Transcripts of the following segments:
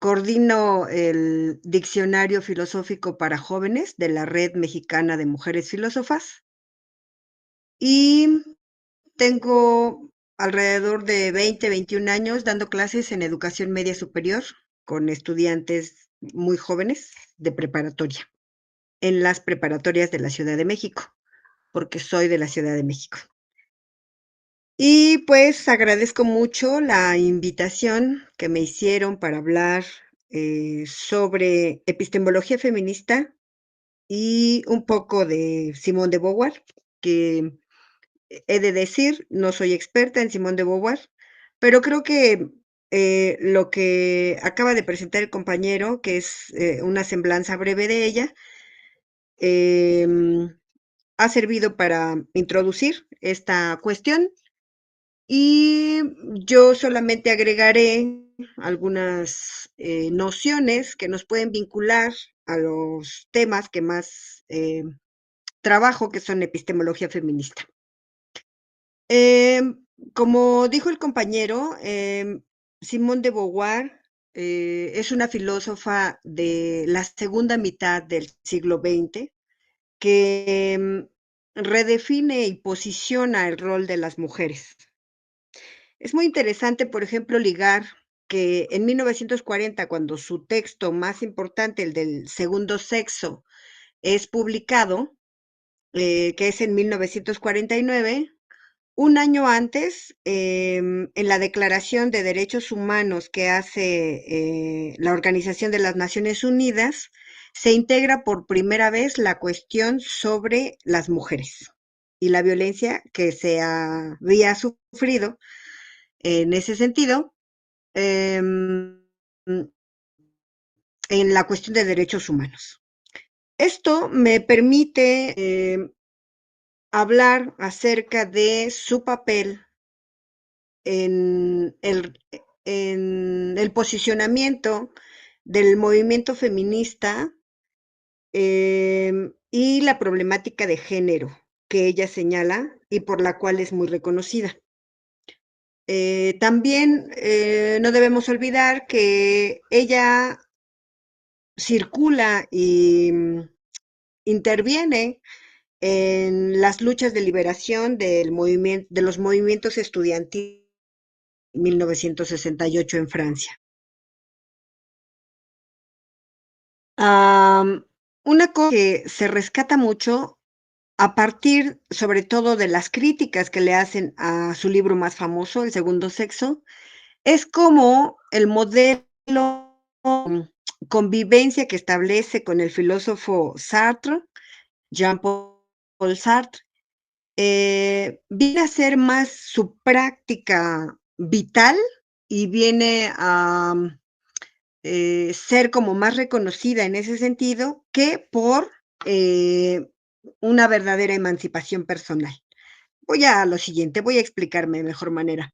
Coordino el Diccionario Filosófico para Jóvenes de la Red Mexicana de Mujeres Filósofas y tengo alrededor de 20, 21 años dando clases en educación media superior con estudiantes muy jóvenes de preparatoria, en las preparatorias de la Ciudad de México, porque soy de la Ciudad de México. Y pues agradezco mucho la invitación que me hicieron para hablar sobre epistemología feminista y un poco de Simone de Beauvoir, que he de decir, no soy experta en Simone de Beauvoir, pero creo que lo que acaba de presentar el compañero, que es una semblanza breve de ella, em, ha servido para introducir esta cuestión y yo solamente agregaré algunas nociones que nos pueden vincular a los temas que más trabajo, que son epistemología feminista. Como dijo el compañero, Simone de Beauvoir es una filósofa de la segunda mitad del siglo XX que redefine y posiciona el rol de las mujeres. Es muy interesante, por ejemplo, ligar que en 1940, cuando su texto más importante, el del segundo sexo, es publicado, que es en 1949, un año antes, en la Declaración de Derechos Humanos que hace la Organización de las Naciones Unidas, se integra por primera vez la cuestión sobre las mujeres y la violencia que se había sufrido en ese sentido, em, en la cuestión de derechos humanos. Esto me permite hablar acerca de su papel en el posicionamiento del movimiento feminista y la problemática de género que ella señala y por la cual es muy reconocida. También no debemos olvidar que ella circula y interviene en las luchas de liberación de los movimientos estudiantiles en 1968 en Francia. Una cosa que se rescata mucho a partir, sobre todo, de las críticas que le hacen a su libro más famoso, El segundo sexo, es como el modelo convivencia que establece con el filósofo Sartre, Jean-Paul Sartre, viene a ser más su práctica vital y viene a ser como más reconocida en ese sentido que por una verdadera emancipación personal. Voy a lo siguiente, voy a explicarme de mejor manera.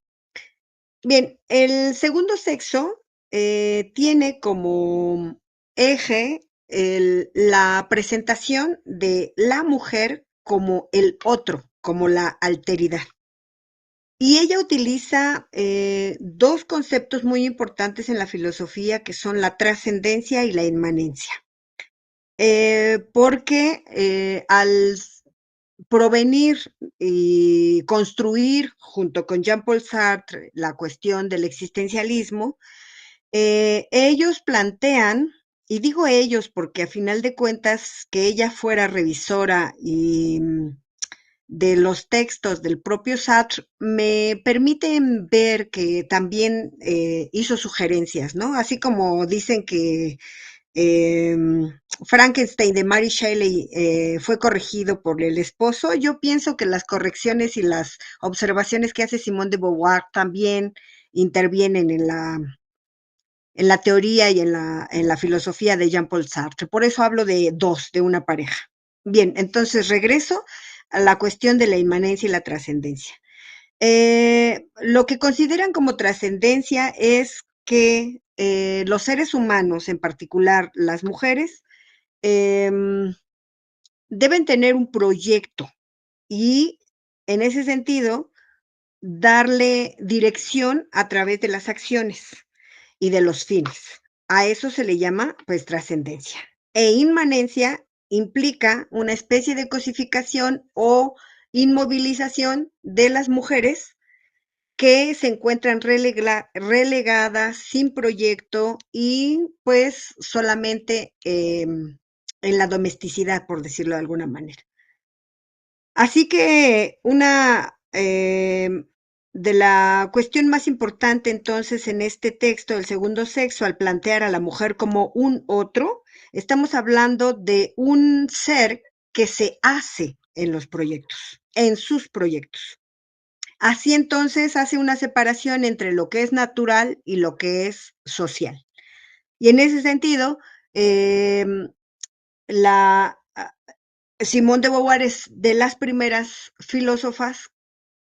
Bien, el segundo sexo tiene como eje la presentación de la mujer como el otro, como la alteridad. Y ella utiliza dos conceptos muy importantes en la filosofía que son la trascendencia y la inmanencia. Porque al provenir y construir junto con Jean-Paul Sartre la cuestión del existencialismo, ellos plantean, y digo ellos porque a final de cuentas que ella fuera revisora y de los textos del propio Sartre me permiten ver que también hizo sugerencias, ¿no? Así como dicen que eh, Frankenstein de Mary Shelley fue corregido por el esposo, yo pienso que las correcciones y las observaciones que hace Simone de Beauvoir también intervienen en la teoría y en la filosofía de Jean-Paul Sartre. Por eso hablo de dos, de una pareja. Bien, entonces regreso a la cuestión de la inmanencia y la trascendencia. Lo que consideran como trascendencia es que los seres humanos, en particular las mujeres, eh, deben tener un proyecto y en ese sentido darle dirección a través de las acciones y de los fines. A eso se le llama, pues, trascendencia. E inmanencia implica una especie de cosificación o inmovilización de las mujeres que se encuentran relegadas, sin proyecto y pues solamente en la domesticidad, por decirlo de alguna manera. Así que una de la cuestión más importante entonces en este texto del segundo sexo, al plantear a la mujer como un otro, estamos hablando de un ser que se hace en los proyectos, en sus proyectos. Así entonces hace una separación entre lo que es natural y lo que es social. Y en ese sentido, eh, la Simone de Beauvoir es de las primeras filósofas,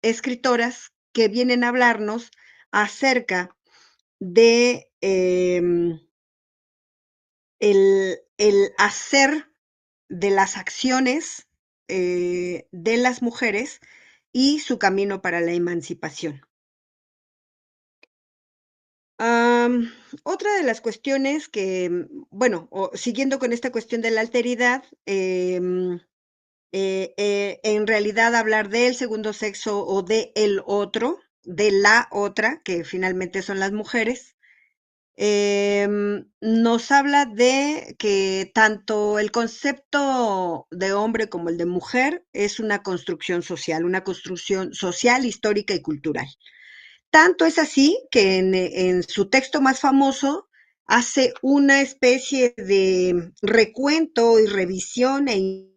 escritoras que vienen a hablarnos acerca de el hacer de las acciones de las mujeres y su camino para la emancipación. Am, Otra de las cuestiones que, bueno, siguiendo con esta cuestión de la alteridad, en realidad hablar del segundo sexo o de el otro, de la otra, que finalmente son las mujeres, nos habla de que tanto el concepto de hombre como el de mujer es una construcción social, histórica y cultural. Tanto es así que en su texto más famoso hace una especie de recuento y revisión e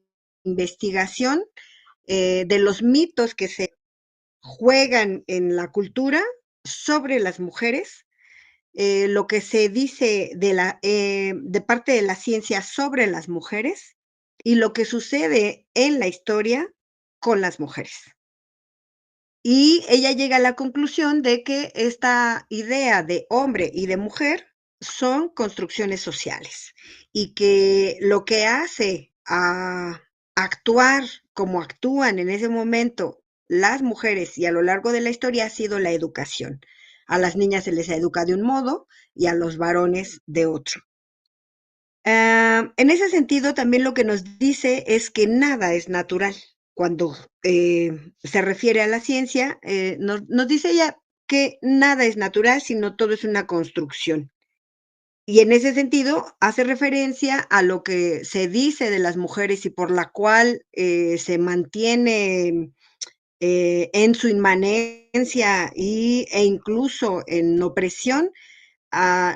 investigación de los mitos que se juegan en la cultura sobre las mujeres, lo que se dice de parte de la ciencia sobre las mujeres y lo que sucede en la historia con las mujeres. Y ella llega a la conclusión de que esta idea de hombre y de mujer son construcciones sociales y que lo que hace a actuar como actúan en ese momento las mujeres y a lo largo de la historia ha sido la educación. A las niñas se les educa de un modo y a los varones de otro. En ese sentido, también lo que nos dice es que nada es natural. Cuando se refiere a la ciencia, nos dice ella que nada es natural, sino todo es una construcción. Y en ese sentido, hace referencia a lo que se dice de las mujeres y por la cual se mantiene en su inmanencia e incluso en opresión,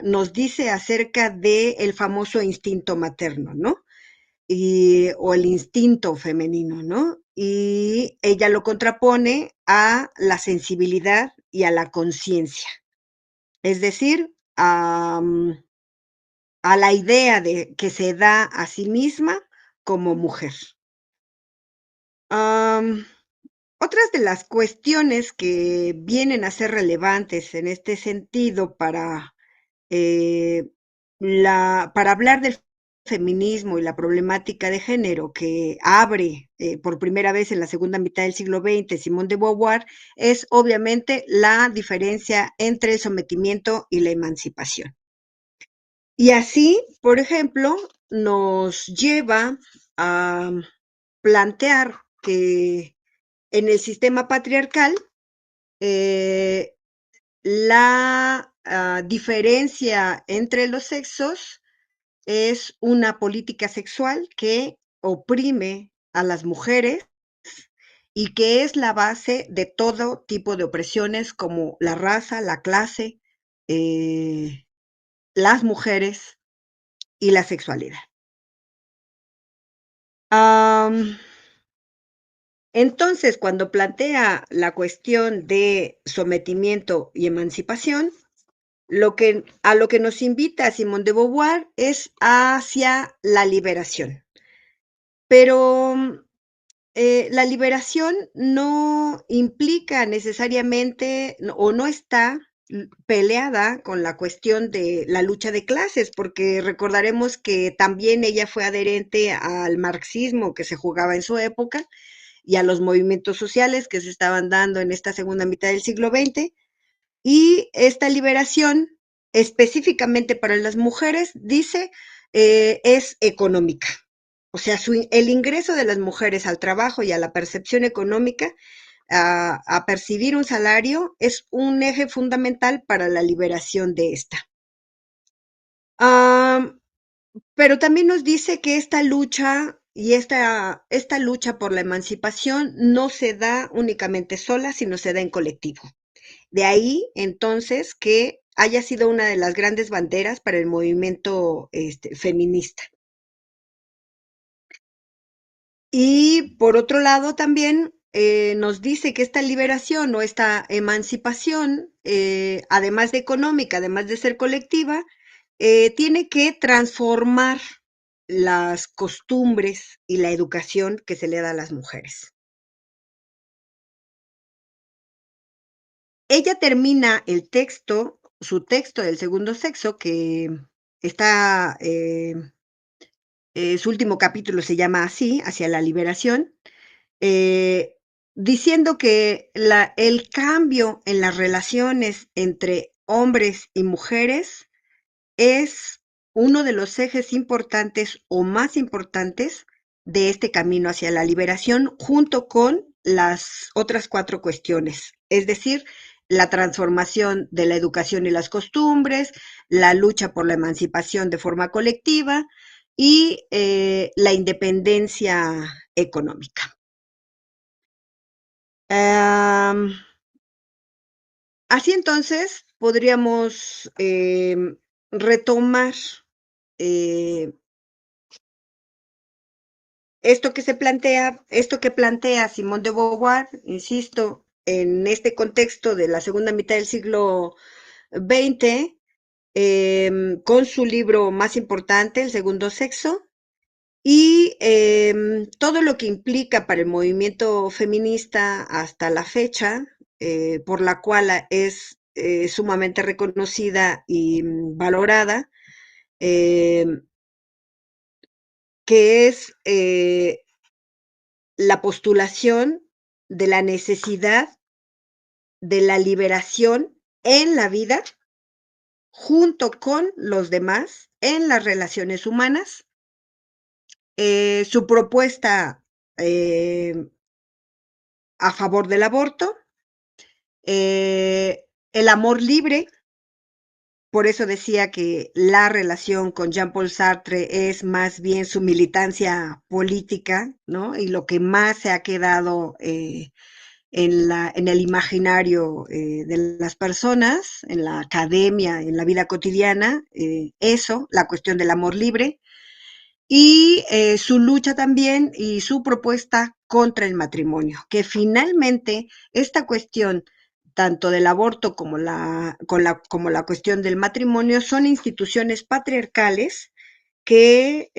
nos dice acerca del famoso instinto materno, ¿no? O el instinto femenino, ¿no? Y ella lo contrapone a la sensibilidad y a la conciencia, es decir, a la idea de que se da a sí misma como mujer. Um, Otras de las cuestiones que vienen a ser relevantes en este sentido eh, para hablar del feminismo y la problemática de género que abre por primera vez en la segunda mitad del siglo XX Simone de Beauvoir es obviamente la diferencia entre el sometimiento y la emancipación. Y así, por ejemplo, nos lleva a plantear que en el sistema patriarcal eh, la diferencia entre los sexos es una política sexual que oprime a las mujeres y que es la base de todo tipo de opresiones como la raza, la clase, eh, las mujeres y la sexualidad. Am, entonces, cuando plantea la cuestión de sometimiento y emancipación, a lo que nos invita Simone de Beauvoir es hacia la liberación. Pero la liberación no implica necesariamente o no está peleada con la cuestión de la lucha de clases, porque recordaremos que también ella fue adherente al marxismo que se jugaba en su época y a los movimientos sociales que se estaban dando en esta segunda mitad del siglo XX. Y esta liberación específicamente para las mujeres, dice, es económica. O sea, el ingreso de las mujeres al trabajo y a la percepción económica, a percibir un salario, es un eje fundamental para la liberación de esta. Ah, pero también nos dice que esta lucha y esta lucha por la emancipación no se da únicamente sola, sino se da en colectivo. De ahí, entonces, que haya sido una de las grandes banderas para el movimiento feminista. Y por otro lado, también nos dice que esta liberación o esta emancipación, además de económica, además de ser colectiva, tiene que transformar las costumbres y la educación que se le da a las mujeres. Ella termina el texto, su texto del segundo sexo, que está, su último capítulo se llama así, Hacia la liberación, eh, diciendo que el cambio en las relaciones entre hombres y mujeres es uno de los ejes importantes o más importantes de este camino hacia la liberación, junto con las otras 4 cuestiones, es decir, la transformación de la educación y las costumbres, la lucha por la emancipación de forma colectiva y la independencia económica. Así entonces podríamos retomar eh, esto que plantea Simone de Beauvoir, insisto, en este contexto de la segunda mitad del siglo XX, con su libro más importante, El segundo sexo, y todo lo que implica para el movimiento feminista hasta la fecha, por la cual es sumamente reconocida y valorada, eh, que es la postulación de la necesidad de la liberación en la vida junto con los demás en las relaciones humanas. Su propuesta a favor del aborto, el amor libre, por eso decía que la relación con Jean-Paul Sartre es más bien su militancia política, ¿no? Y lo que más se ha quedado en el imaginario de las personas, en la academia, en la vida cotidiana, eso, la cuestión del amor libre, y su lucha también y su propuesta contra el matrimonio, que finalmente esta cuestión tanto del aborto como la cuestión del matrimonio son instituciones patriarcales que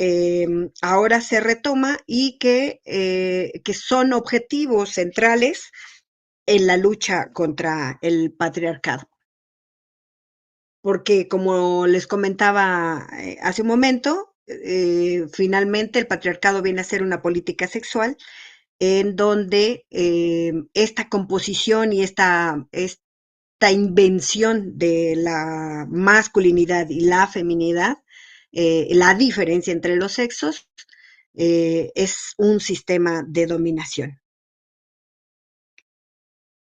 ahora se retoma y que son objetivos centrales en la lucha contra el patriarcado. Porque como les comentaba hace un momento, finalmente el patriarcado viene a ser una política sexual en donde esta composición y esta invención de la masculinidad y la feminidad, la diferencia entre los sexos, es un sistema de dominación.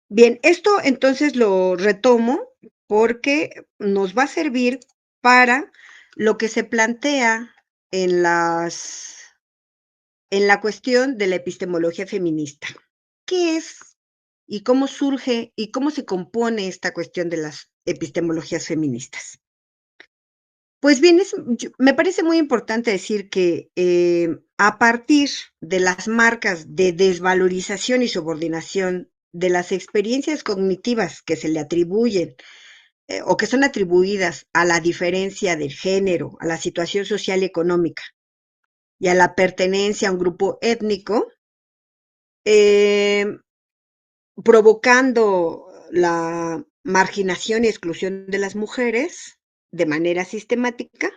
Bien, esto entonces lo retomo porque nos va a servir para lo que se plantea en en la cuestión de la epistemología feminista. ¿Qué es y cómo surge y cómo se compone esta cuestión de las epistemologías feministas? Pues bien, me parece muy importante decir que a partir de las marcas de desvalorización y subordinación de las experiencias cognitivas que se le atribuyen o que son atribuidas a la diferencia del género, a la situación social y económica y a la pertenencia a un grupo étnico, eh, provocando la marginación y exclusión de las mujeres de manera sistemática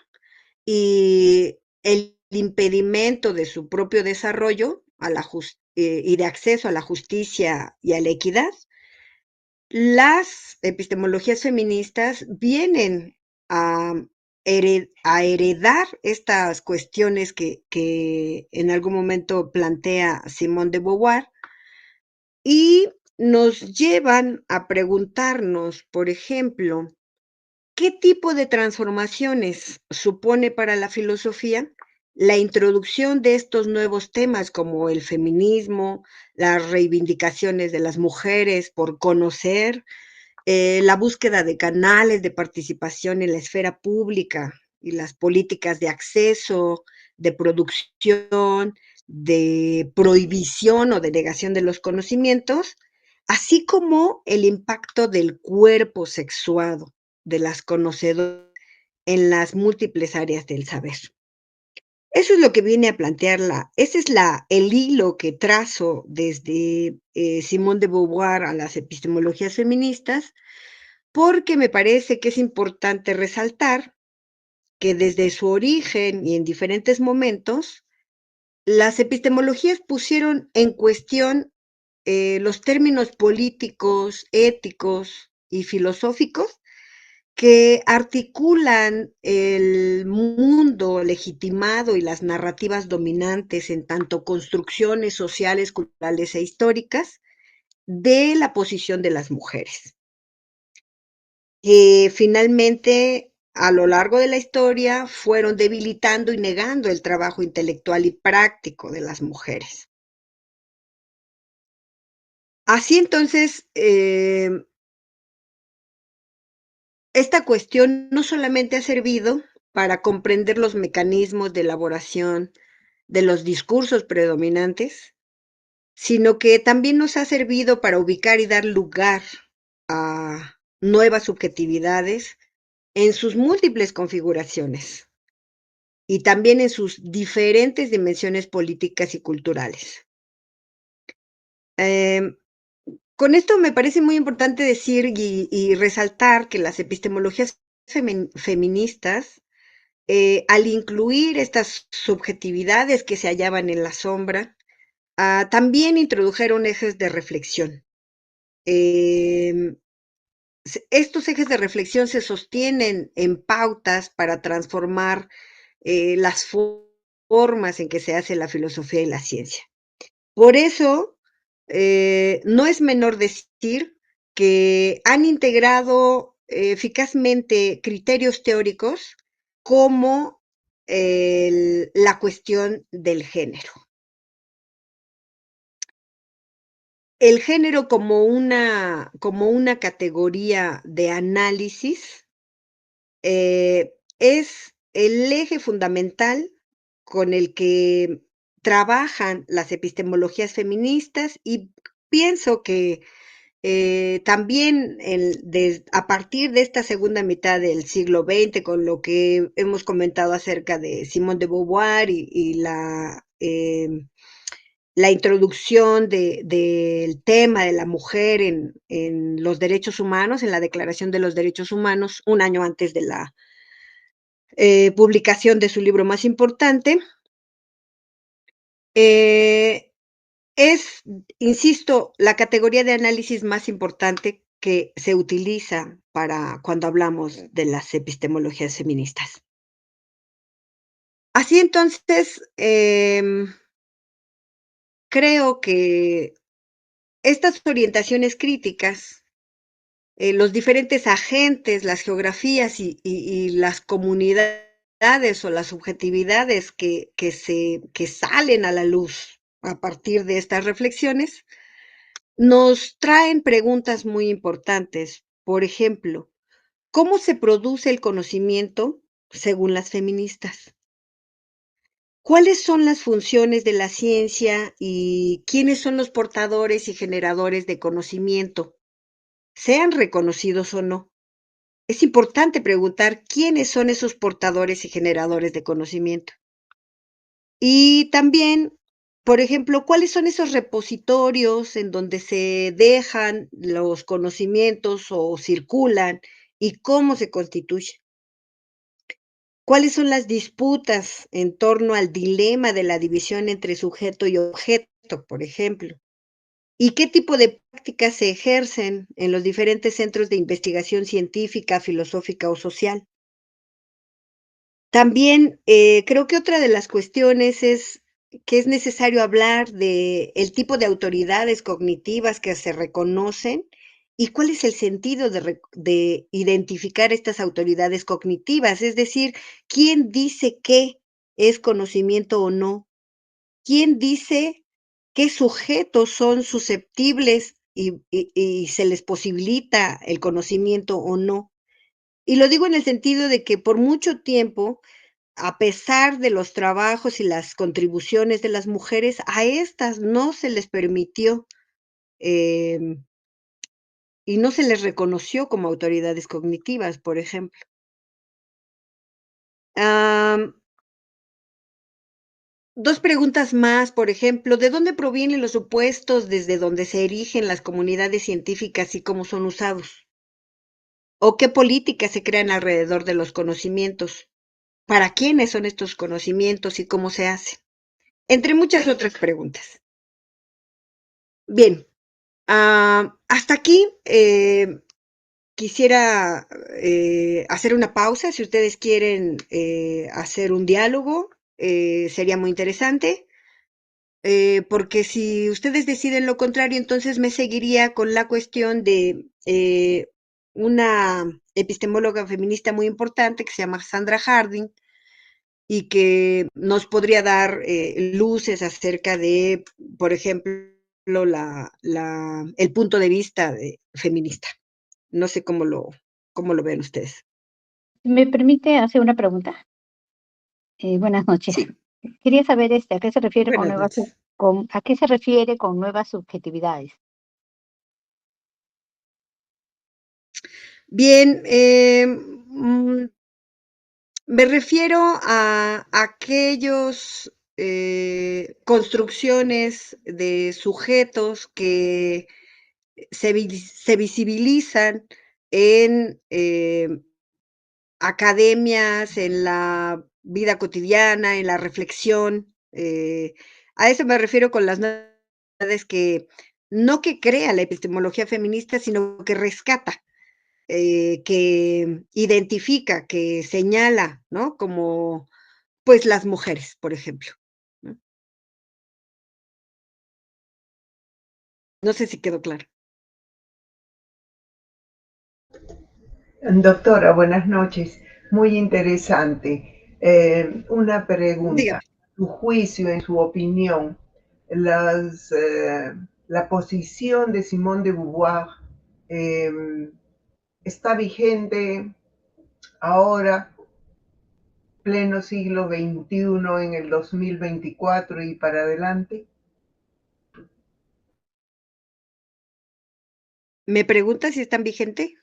y el impedimento de su propio desarrollo y de acceso a la justicia y a la equidad, las epistemologías feministas vienen a, a heredar estas cuestiones que en algún momento plantea Simone de Beauvoir y nos llevan a preguntarnos, por ejemplo, ¿qué tipo de transformaciones supone para la filosofía la introducción de estos nuevos temas como el feminismo, las reivindicaciones de las mujeres por conocer, la búsqueda de canales de participación en la esfera pública y las políticas de acceso, de producción, de prohibición o de negación de los conocimientos, así como el impacto del cuerpo sexuado de las conocedoras en las múltiples áreas del saber? Eso es lo que viene a plantearla. Ese es el hilo que trazo desde Simone de Beauvoir a las epistemologías feministas, porque me parece que es importante resaltar que desde su origen y en diferentes momentos, las epistemologías pusieron en cuestión los términos políticos, éticos y filosóficos que articulan el mundo legitimado y las narrativas dominantes en tanto construcciones sociales, culturales e históricas de la posición de las mujeres, que finalmente a lo largo de la historia fueron debilitando y negando el trabajo intelectual y práctico de las mujeres. Así entonces, esta cuestión no solamente ha servido para comprender los mecanismos de elaboración de los discursos predominantes, sino que también nos ha servido para ubicar y dar lugar a nuevas subjetividades en sus múltiples configuraciones y también en sus diferentes dimensiones políticas y culturales. Em, con esto me parece muy importante decir y resaltar que las epistemologías feministas, al incluir estas subjetividades que se hallaban en la sombra, también introdujeron ejes de reflexión. Em, Estos ejes de reflexión se sostienen en pautas para transformar las formas en que se hace la filosofía y la ciencia. Por eso, no es menor decir que han integrado eficazmente criterios teóricos como la cuestión del género. El género como una categoría de análisis es el eje fundamental con el que trabajan las epistemologías feministas y pienso que también a partir de esta segunda mitad del siglo XX, con lo que hemos comentado acerca de Simone de Beauvoir y la introducción del tema de la mujer en los derechos humanos, en la Declaración de los Derechos Humanos, un año antes de la publicación de su libro más importante, eh, es, insisto, la categoría de análisis más importante que se utiliza para cuando hablamos de las epistemologías feministas. Así entonces, creo que estas orientaciones críticas, los diferentes agentes, las geografías y las comunidades o las subjetividades que salen a la luz a partir de estas reflexiones, nos traen preguntas muy importantes. Por ejemplo, ¿cómo se produce el conocimiento según las feministas? ¿Cuáles son las funciones de la ciencia y quiénes son los portadores y generadores de conocimiento, sean reconocidos o no? Es importante preguntar quiénes son esos portadores y generadores de conocimiento. Y también, por ejemplo, cuáles son esos repositorios en donde se dejan los conocimientos o circulan y cómo se constituye. ¿Cuáles son las disputas en torno al dilema de la división entre sujeto y objeto, por ejemplo? ¿Y qué tipo de prácticas se ejercen en los diferentes centros de investigación científica, filosófica o social? También, creo que otra de las cuestiones es que es necesario hablar de el tipo de autoridades cognitivas que se reconocen y cuál es el sentido de identificar estas autoridades cognitivas, es decir, ¿quién dice qué es conocimiento o no? ¿Quién dice qué sujetos son susceptibles y se les posibilita el conocimiento o no? Y lo digo en el sentido de que por mucho tiempo, a pesar de los trabajos y las contribuciones de las mujeres, a estas no se les permitió, em, y no se les reconoció como autoridades cognitivas, por ejemplo. Am, 2 preguntas más, por ejemplo, ¿de dónde provienen los supuestos desde donde se erigen las comunidades científicas y cómo son usados? ¿O qué políticas se crean alrededor de los conocimientos? ¿Para quiénes son estos conocimientos y cómo se hacen? Entre muchas otras preguntas. Bien, hasta aquí, quisiera, hacer una pausa, si ustedes quieren, hacer un diálogo, sería muy interesante, porque si ustedes deciden lo contrario, entonces me seguiría con la cuestión de, una epistemóloga feminista muy importante que se llama Sandra Harding, y que nos podría dar luces acerca de, por ejemplo, el punto de vista feminista. No sé cómo lo ven ustedes. ¿Me permite hacer una pregunta? Buenas noches. Sí, Quería saber, ¿a qué se refiere con buenas noches. ¿a qué se refiere con nuevas subjetividades? Bien, me refiero a aquellos construcciones de sujetos que se visibilizan en academias, en la vida cotidiana, en la reflexión. A eso me refiero con las novedades que no que crea la epistemología feminista, sino que rescata, que identifica, que señala, ¿no? Como, pues, las mujeres, por ejemplo, ¿no? No sé si quedó claro. Doctora, buenas noches. Muy interesante. Una pregunta. Dígame. Su juicio, en su opinión, las, la posición de Simone de Beauvoir eh, está vigente ahora, pleno siglo XXI, en el 2024 y para adelante. ¿Me pregunta si están vigente?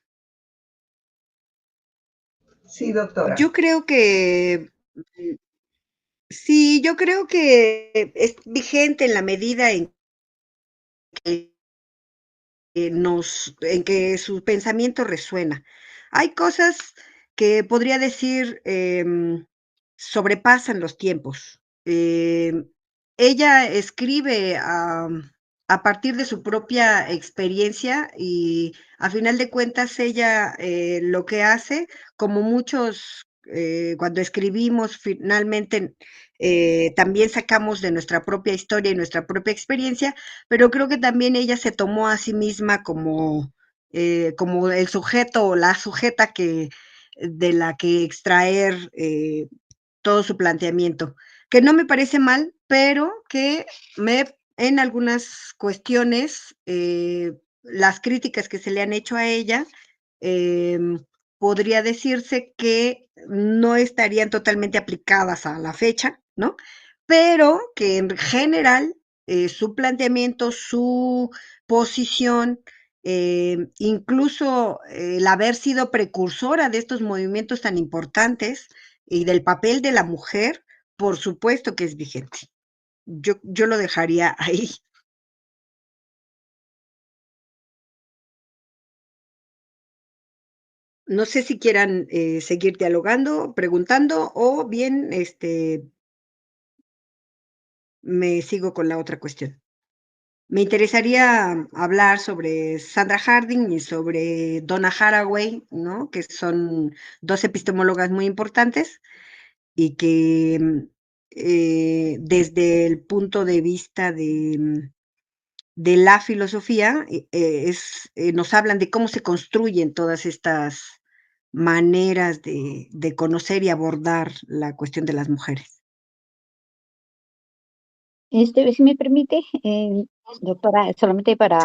Sí, doctora. Yo creo que sí, yo creo que es vigente en la medida en que en que su pensamiento resuena. Hay cosas que podría decir, sobrepasan los tiempos. Ella escribe, a partir de su propia experiencia y, a final de cuentas, ella, lo que hace, como muchos, cuando escribimos, finalmente, también sacamos de nuestra propia historia y nuestra propia experiencia, pero creo que también ella se tomó a sí misma como, como el sujeto o la sujeta de la que extraer todo su planteamiento, que no me parece mal, pero que en algunas cuestiones, las críticas que se le han hecho a ella, em, podría decirse que no estarían totalmente aplicadas a la fecha, ¿no? Pero que en general su planteamiento, su posición, incluso el haber sido precursora de estos movimientos tan importantes y del papel de la mujer, por supuesto que es vigente. Yo lo dejaría ahí. No sé si quieran seguir dialogando, preguntando o bien me sigo con la otra cuestión. Me interesaría hablar sobre Sandra Harding y sobre Donna Haraway, ¿no? Que son dos epistemólogas muy importantes. y que desde el punto de vista de la filosofía nos hablan de cómo se construyen todas estas maneras de conocer y abordar la cuestión de las mujeres. Si me permite, doctora, solamente para,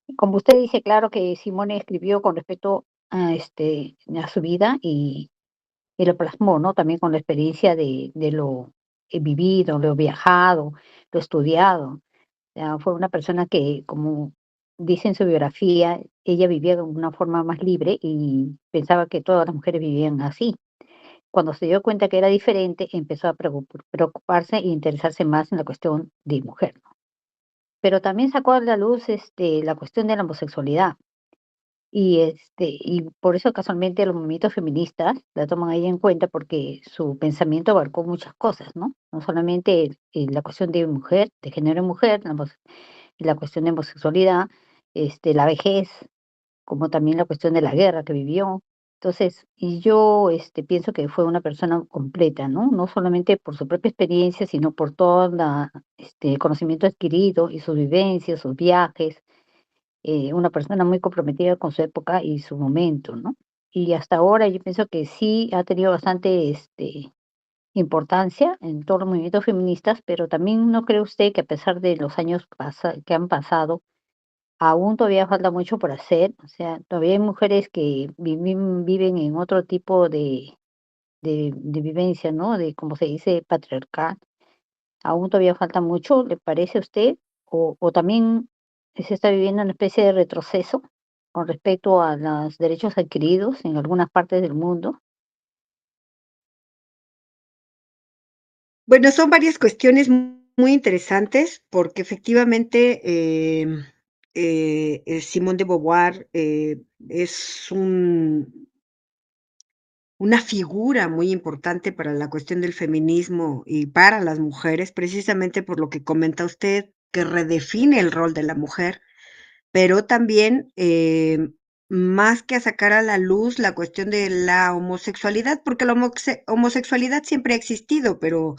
Sí, como usted dice, claro que Simone escribió con respecto a su vida y lo plasmó, ¿no? También con la experiencia de lo vivido, lo viajado, lo estudiado. O sea, fue una persona que, como dice en su biografía, ella vivía de una forma más libre y pensaba que todas las mujeres vivían así. Cuando se dio cuenta que era diferente, empezó a preocuparse e interesarse más en la cuestión de mujer, ¿no? Pero también sacó a la luz la cuestión de la homosexualidad. Y por eso casualmente los movimientos feministas la toman ahí en cuenta porque su pensamiento abarcó muchas cosas, ¿no? No solamente la cuestión de mujer, de género en mujer, la cuestión de homosexualidad, la vejez, como también la cuestión de la guerra que vivió. Entonces, y yo pienso que fue una persona completa, ¿no? No solamente por su propia experiencia, sino por todo el conocimiento adquirido y sus vivencias, sus viajes, una persona muy comprometida con su época y su momento, ¿no? Y hasta ahora yo pienso que sí ha tenido bastante importancia en todos los movimientos feministas, pero también no cree usted que a pesar de los años que han pasado, aún todavía falta mucho por hacer. O sea, todavía hay mujeres que viven en otro tipo de vivencia, ¿no? De, como se dice, patriarcal. Aún todavía falta mucho, ¿le parece a usted? O también se está viviendo una especie de retroceso con respecto a los derechos adquiridos en algunas partes del mundo. bueno, son varias cuestiones muy interesantes porque efectivamente Simone de Beauvoir es una figura muy importante para la cuestión del feminismo y para las mujeres, precisamente por lo que comenta usted, que redefine el rol de la mujer, pero también más que a sacar a la luz la cuestión de la homosexualidad, porque la homosexualidad siempre ha existido, pero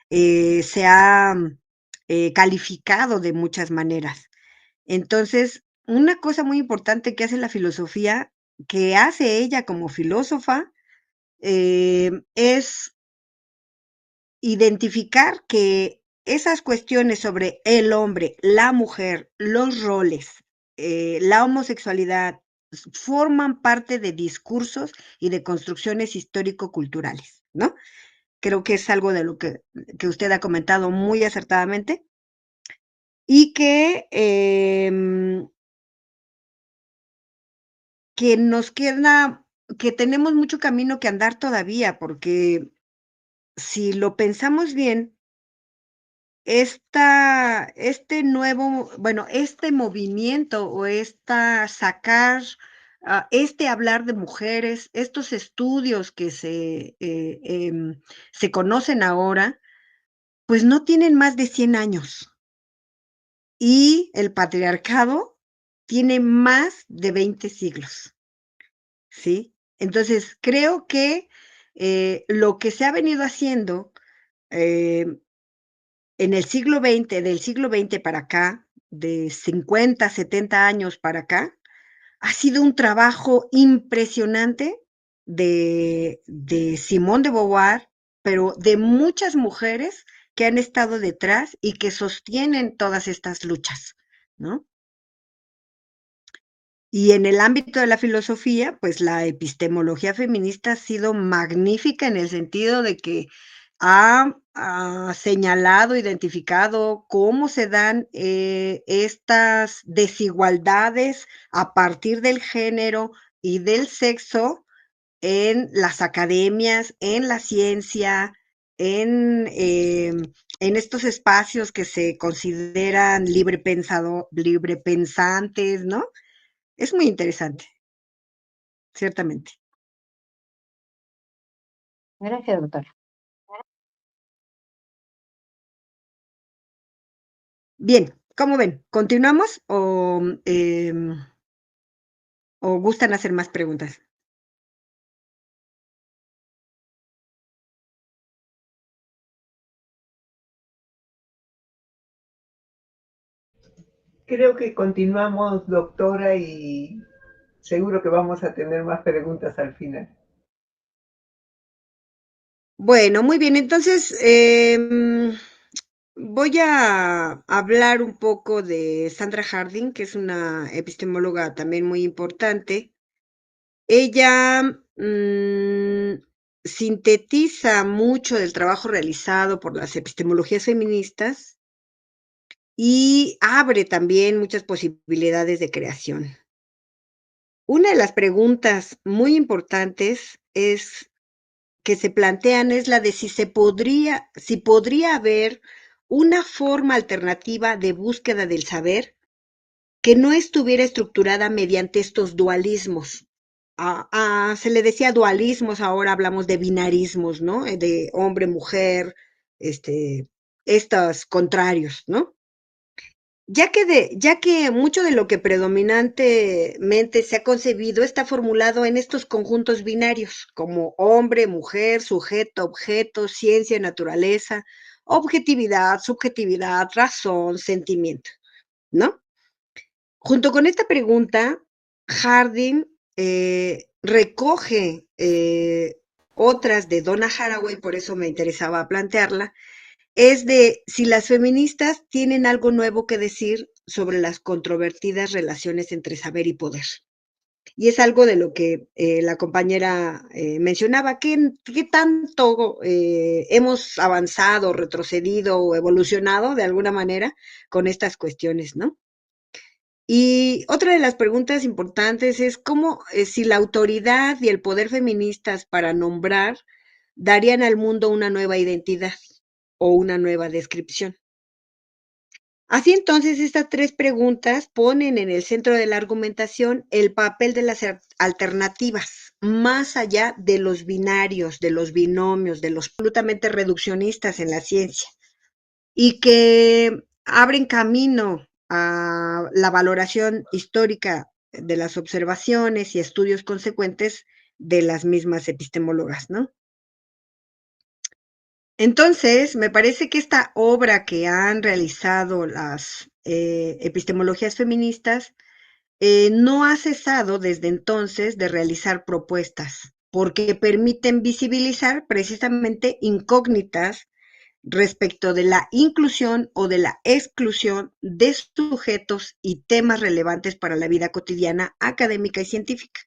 se ha calificado de muchas maneras. Entonces, una cosa muy importante que hace la filosofía, que hace ella como filósofa, es identificar que esas cuestiones sobre el hombre, la mujer, los roles, la homosexualidad, forman parte de discursos y de construcciones histórico-culturales, ¿no? Creo que es algo de lo que usted ha comentado muy acertadamente y que nos queda, que tenemos mucho camino que andar todavía, porque si lo pensamos bien, este movimiento o esta sacar, este hablar de mujeres, estos estudios que se conocen ahora, pues no tienen más de 100 años y el patriarcado tiene más de 20 siglos, ¿sí? Entonces, creo que lo que se ha venido haciendo eh, en el siglo XX, del siglo XX para acá, de 50, 70 años para acá, ha sido un trabajo impresionante de Simone de Beauvoir, pero de muchas mujeres que han estado detrás y que sostienen todas estas luchas, ¿no? Y en el ámbito de la filosofía, pues la epistemología feminista ha sido magnífica en el sentido de que ha señalado, identificado cómo se dan estas desigualdades a partir del género y del sexo en las academias, en la ciencia, en estos espacios que se consideran libre pensantes, ¿no? Es muy interesante, ciertamente. Gracias, doctora. Bien, ¿cómo ven? ¿Continuamos o gustan hacer más preguntas? Creo que continuamos, doctora, y seguro que vamos a tener más preguntas al final. Bueno, muy bien, entonces voy a hablar un poco de Sandra Harding, que es una epistemóloga también muy importante. Ella sintetiza mucho del trabajo realizado por las epistemologías feministas y abre también muchas posibilidades de creación. Una de las preguntas muy importantes que se plantean es la de si podría haber una forma alternativa de búsqueda del saber que no estuviera estructurada mediante estos dualismos. Se le decía dualismos, ahora hablamos de binarismos, ¿no? De hombre, mujer, estos contrarios, ¿no? Ya que mucho de lo que predominantemente se ha concebido está formulado en estos conjuntos binarios, como hombre, mujer, sujeto, objeto, ciencia, naturaleza, objetividad, subjetividad, razón, sentimiento, ¿no? Junto con esta pregunta, Harding recoge otras de Donna Haraway, por eso me interesaba plantearla, es de si las feministas tienen algo nuevo que decir sobre las controvertidas relaciones entre saber y poder. Y es algo de lo que la compañera mencionaba, ¿qué tanto hemos avanzado, retrocedido o evolucionado de alguna manera con estas cuestiones, ¿no? Y otra de las preguntas importantes es cómo, si la autoridad y el poder feministas para nombrar darían al mundo una nueva identidad o una nueva descripción. Así entonces, estas tres preguntas ponen en el centro de la argumentación el papel de las alternativas, más allá de los binarios, de los binomios, de los absolutamente reduccionistas en la ciencia, y que abren camino a la valoración histórica de las observaciones y estudios consecuentes de las mismas epistemólogas, ¿no? Entonces, me parece que esta obra que han realizado las epistemologías feministas no ha cesado desde entonces de realizar propuestas, porque permiten visibilizar precisamente incógnitas respecto de la inclusión o de la exclusión de sujetos y temas relevantes para la vida cotidiana, académica y científica.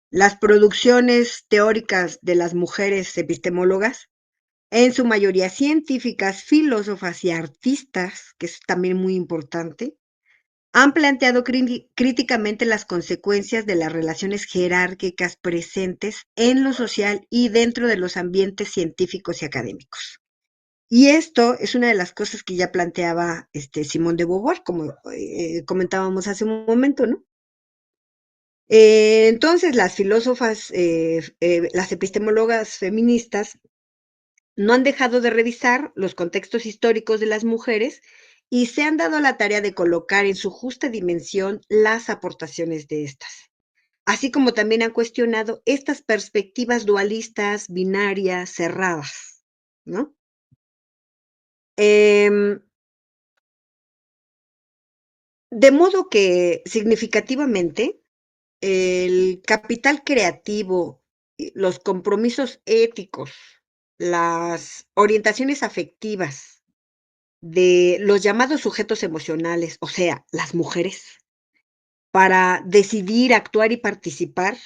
Las producciones teóricas de las mujeres epistemólogas, en su mayoría científicas, filósofas y artistas, que es también muy importante, han planteado críticamente las consecuencias de las relaciones jerárquicas presentes en lo social y dentro de los ambientes científicos y académicos. Y esto es una de las cosas que ya planteaba Simone de Beauvoir, como comentábamos hace un momento, ¿no? Entonces, las filósofas, las epistemólogas feministas no han dejado de revisar los contextos históricos de las mujeres y se han dado la tarea de colocar en su justa dimensión las aportaciones de estas, así como también han cuestionado estas perspectivas dualistas, binarias, cerradas, ¿no? De modo que significativamente el capital creativo, los compromisos éticos, las orientaciones afectivas de los llamados sujetos emocionales, o sea, las mujeres, para decidir, actuar y participar,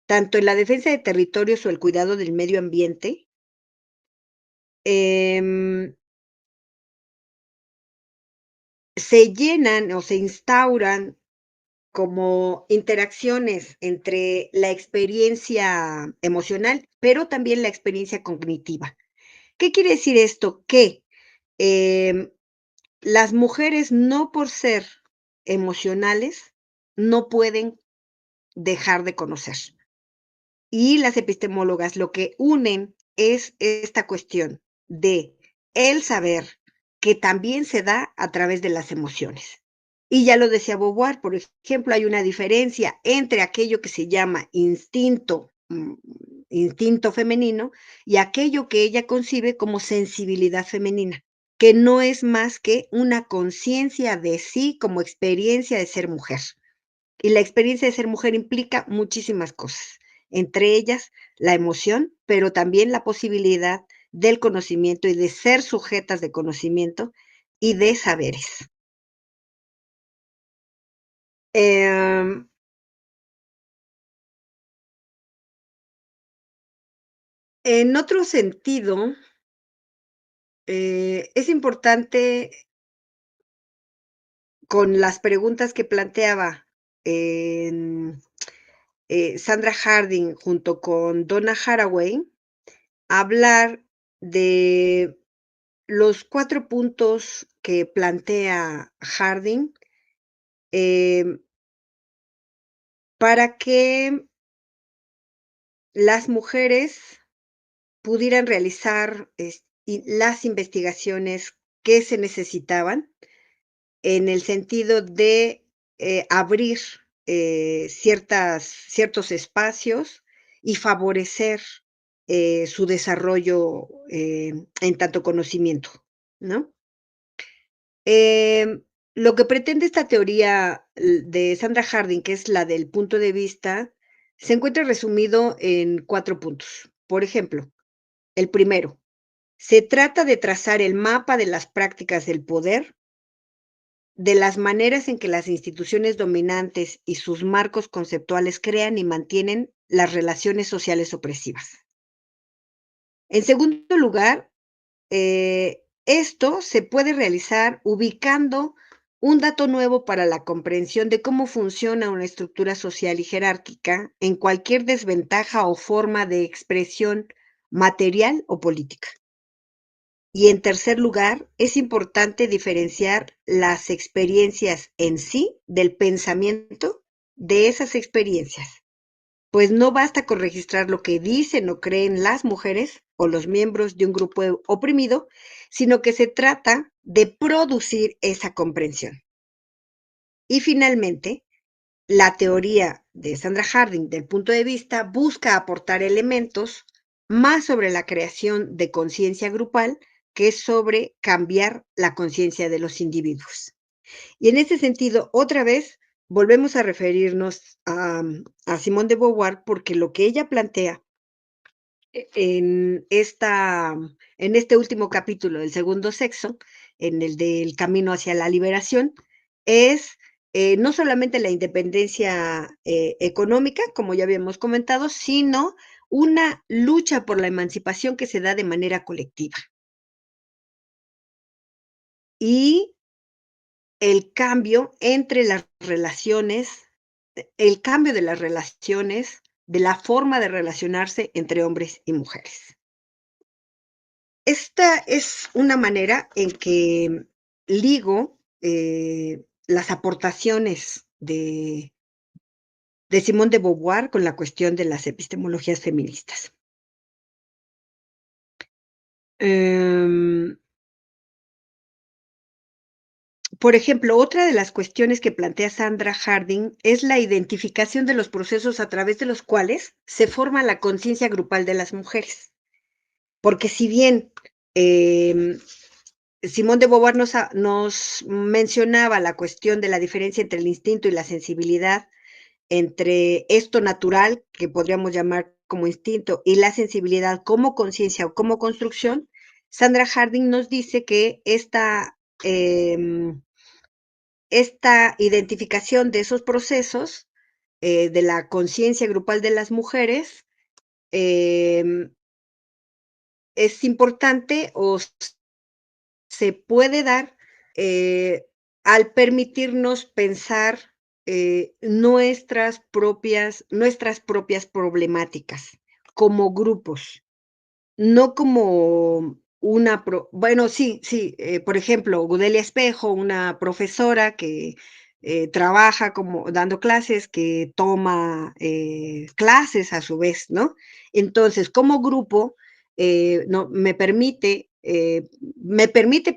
tanto en la defensa de territorios o el cuidado del medio ambiente, em, se llenan o se instauran como interacciones entre la experiencia emocional, pero también la experiencia cognitiva. ¿Qué quiere decir esto? Que em, las mujeres, no por ser emocionales, no pueden dejar de conocer. Y las epistemólogas lo que unen es esta cuestión de el saber que también se da a través de las emociones. Y ya lo decía Beauvoir, por ejemplo, hay una diferencia entre aquello que se llama instinto femenino y aquello que ella concibe como sensibilidad femenina. que no es más que una conciencia de sí como experiencia de ser mujer. Y la experiencia de ser mujer implica muchísimas cosas, entre ellas la emoción, pero también la posibilidad del conocimiento y de ser sujetas de conocimiento y de saberes. Em, en otro sentido, es importante con las preguntas que planteaba en, Sandra Harding junto con Donna Haraway, hablar de los 4 puntos que plantea Harding, em, para que las mujeres pudieran realizar las investigaciones que se necesitaban en el sentido de abrir ciertos espacios y favorecer su desarrollo en tanto conocimiento, ¿no? Em, lo que pretende esta teoría de Sandra Harding, que es la del punto de vista, se encuentra resumido en 4 puntos. Por ejemplo, el primero, se trata de trazar el mapa de las prácticas del poder, de las maneras en que las instituciones dominantes y sus marcos conceptuales crean y mantienen las relaciones sociales opresivas. En segundo lugar, esto se puede realizar ubicando un dato nuevo para la comprensión de cómo funciona una estructura social y jerárquica en cualquier desventaja o forma de expresión material o política. Y en tercer lugar, es importante diferenciar las experiencias en sí del pensamiento de esas experiencias, pues no basta con registrar lo que dicen o creen las mujeres o los miembros de un grupo oprimido, sino que se trata de producir esa comprensión. Y finalmente, la teoría de Sandra Harding del punto de vista busca aportar elementos más sobre la creación de conciencia grupal que sobre cambiar la conciencia de los individuos. Y en ese sentido, otra vez, volvemos a referirnos a Simone de Beauvoir porque lo que ella plantea en este último capítulo del segundo sexo, en el del camino hacia la liberación, es no solamente la independencia económica, como ya habíamos comentado, sino una lucha por la emancipación que se da de manera colectiva. Y el cambio entre las relaciones, el cambio de las relaciones, de la forma de relacionarse entre hombres y mujeres. Esta es una manera en que ligo las aportaciones de Simone de Beauvoir con la cuestión de las epistemologías feministas. Em, por ejemplo, otra de las cuestiones que plantea Sandra Harding es la identificación de los procesos a través de los cuales se forma la conciencia grupal de las mujeres. Porque si bien Simone de Beauvoir nos mencionaba la cuestión de la diferencia entre el instinto y la sensibilidad, entre esto natural, que podríamos llamar como instinto, y la sensibilidad como conciencia o como construcción, Sandra Harding nos dice que esta identificación de esos procesos, de la conciencia grupal de las mujeres, es importante o se puede dar al permitirnos pensar nuestras propias problemáticas como grupos, no como bueno, sí, por ejemplo, Gudelia Espejo, una profesora que trabaja como dando clases, que toma clases a su vez, ¿no? Entonces, como grupo, no, me permite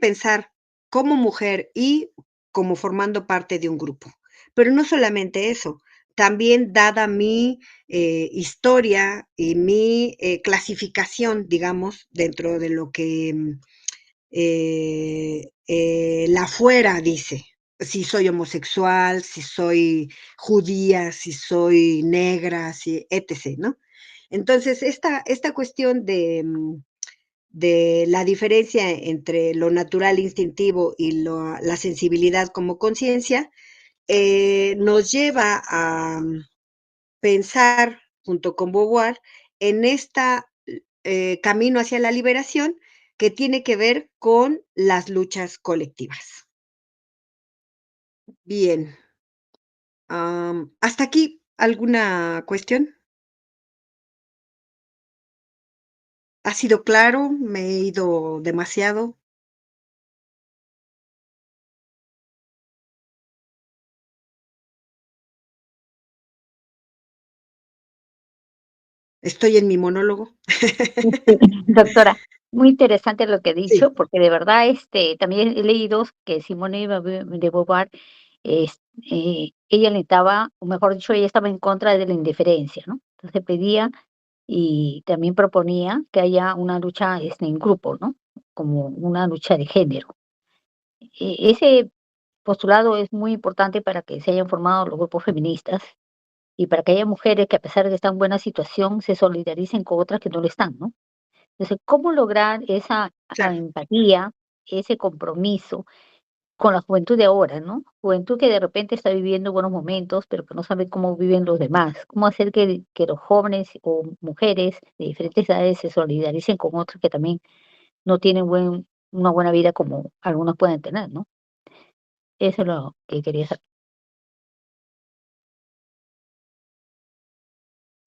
pensar como mujer y como formando parte de un grupo. Pero no solamente eso, también dada mi historia y mi clasificación, digamos, dentro de lo que la fuera, dice, si soy homosexual, si soy judía, si soy negra, si, etc., ¿no? Entonces, esta cuestión de la diferencia entre lo natural instintivo y la sensibilidad como conciencia, nos lleva a pensar, junto con Beauvoir, en este camino hacia la liberación que tiene que ver con las luchas colectivas. Bien. ¿Hasta aquí alguna cuestión? ¿Ha sido claro? ¿Me he ido demasiado? ¿Estoy en mi monólogo? Doctora, muy interesante lo que ha Sí, dicho, porque de verdad también he leído que Simone de Beauvoir, ella alentaba, o mejor dicho, ella estaba en contra de la indiferencia, ¿no? Entonces pedía y también proponía que haya una lucha en grupo, ¿no? Como una lucha de género. Ese postulado es muy importante para que se hayan formado los grupos feministas y para que haya mujeres que a pesar de que están en buena situación se solidaricen con otras que no lo están, ¿no? Entonces, ¿cómo lograr esa claro. empatía, ese compromiso con la juventud de ahora, ¿no? Juventud que de repente está viviendo buenos momentos, pero que no sabe cómo viven los demás. ¿Cómo hacer que los jóvenes o mujeres de diferentes edades se solidaricen con otros que también no tienen una buena vida como algunos pueden tener, ¿no? Eso es lo que quería saber.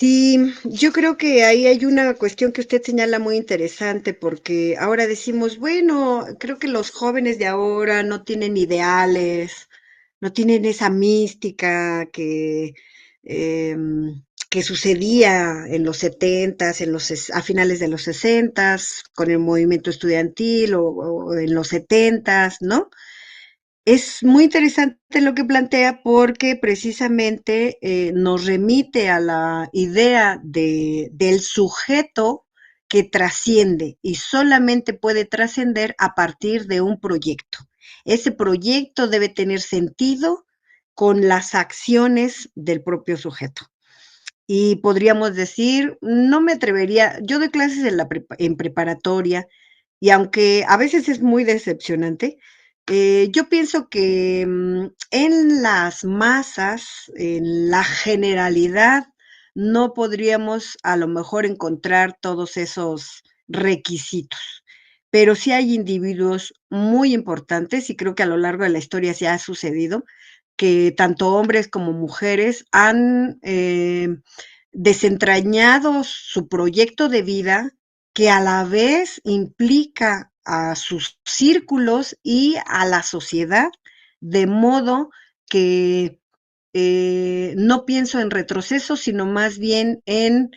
Sí, yo creo que ahí hay una cuestión que usted señala muy interesante, porque ahora decimos, bueno, creo que los jóvenes de ahora no tienen ideales, no tienen esa mística que sucedía en los setentas, a finales de los sesentas, con el movimiento estudiantil o en los setentas, ¿no? Es muy interesante lo que plantea porque precisamente nos remite a la idea del sujeto que trasciende y solamente puede trascender a partir de un proyecto. Ese proyecto debe tener sentido con las acciones del propio sujeto. Y podríamos decir, no me atrevería, yo doy clases en preparatoria y aunque a veces es muy decepcionante, yo pienso que en las masas, en la generalidad, no podríamos a lo mejor encontrar todos esos requisitos, pero sí hay individuos muy importantes y creo que a lo largo de la historia se ha sucedido que tanto hombres como mujeres han desentrañado su proyecto de vida que a la vez implica a sus círculos y a la sociedad, de modo que no pienso en retroceso, sino más bien en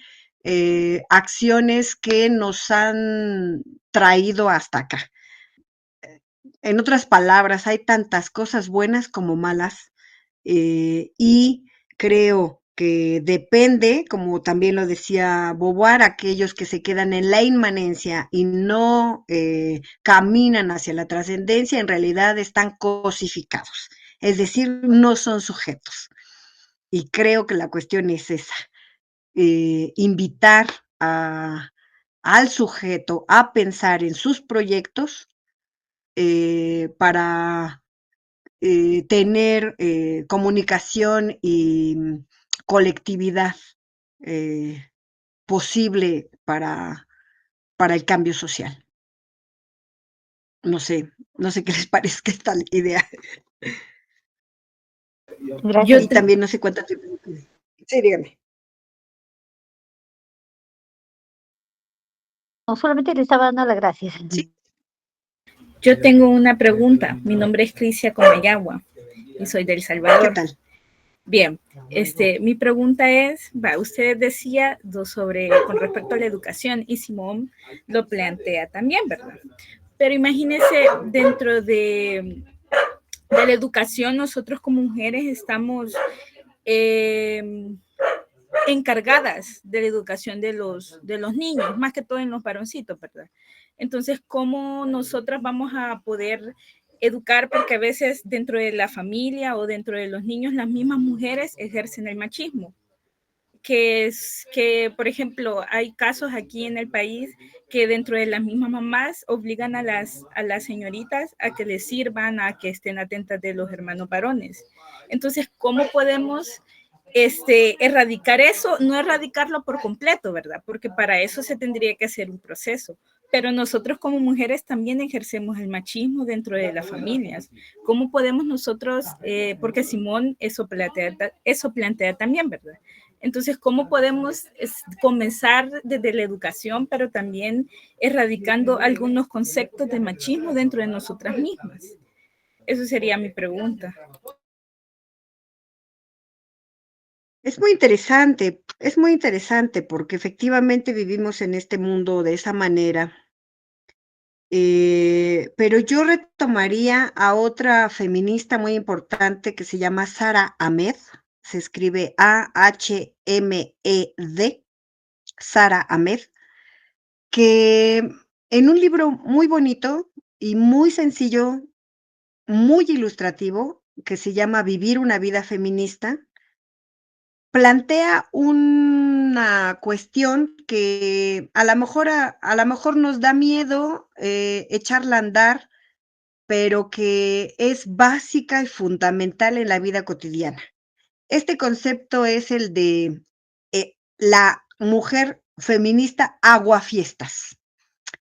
acciones que nos han traído hasta acá. En otras palabras, hay tantas cosas buenas como malas y creo que depende, como también lo decía Beauvoir, aquellos que se quedan en la inmanencia y no caminan hacia la trascendencia, en realidad están cosificados, es decir, no son sujetos. Y creo que la cuestión es esa, invitar a, al sujeto a pensar en sus proyectos para tener comunicación y colectividad eh, posible para el cambio social. No sé, no sé qué les parezca esta idea. Gracias. Yo, Y también no sé cuántas... Sí, dígame. No, solamente le estaba dando las gracias. Sí, yo tengo una pregunta. Mi nombre es Crisia Comayagua y soy del ¿qué Salvador. tal? Bien, mi pregunta es, usted decía con respecto a la educación y Simón lo plantea también, ¿verdad? Pero imagínese dentro de la educación, nosotros como mujeres estamos encargadas de la educación de los niños, más que todo en los varoncitos, ¿verdad? Entonces, ¿cómo nosotras vamos a poder educar? Porque a veces dentro de la familia o dentro de los niños, las mismas mujeres ejercen el machismo. Que, por ejemplo, hay casos aquí en el país que dentro de las mismas mamás obligan a las señoritas a que les sirvan, a que estén atentas de los hermanos varones. Entonces, ¿cómo podemos erradicar eso? No erradicarlo por completo, ¿verdad? Porque para eso se tendría que hacer un proceso. Pero nosotros como mujeres también ejercemos el machismo dentro de las familias. ¿Cómo podemos nosotros, porque Simón eso plantea también, ¿verdad? Entonces, ¿cómo podemos comenzar desde la educación, pero también erradicando algunos conceptos de machismo dentro de nosotras mismas? Eso sería mi pregunta. Es muy interesante porque efectivamente vivimos en este mundo de esa manera. Pero yo retomaría a otra feminista muy importante que se llama Sara Ahmed, se escribe Ahmed, Sara Ahmed, que en un libro muy bonito y muy sencillo, muy ilustrativo, que se llama Vivir una vida feminista, plantea una cuestión que a la mejor nos da miedo, echarla a andar, pero que es básica y fundamental en la vida cotidiana. Este concepto es el de, la mujer feminista aguafiestas.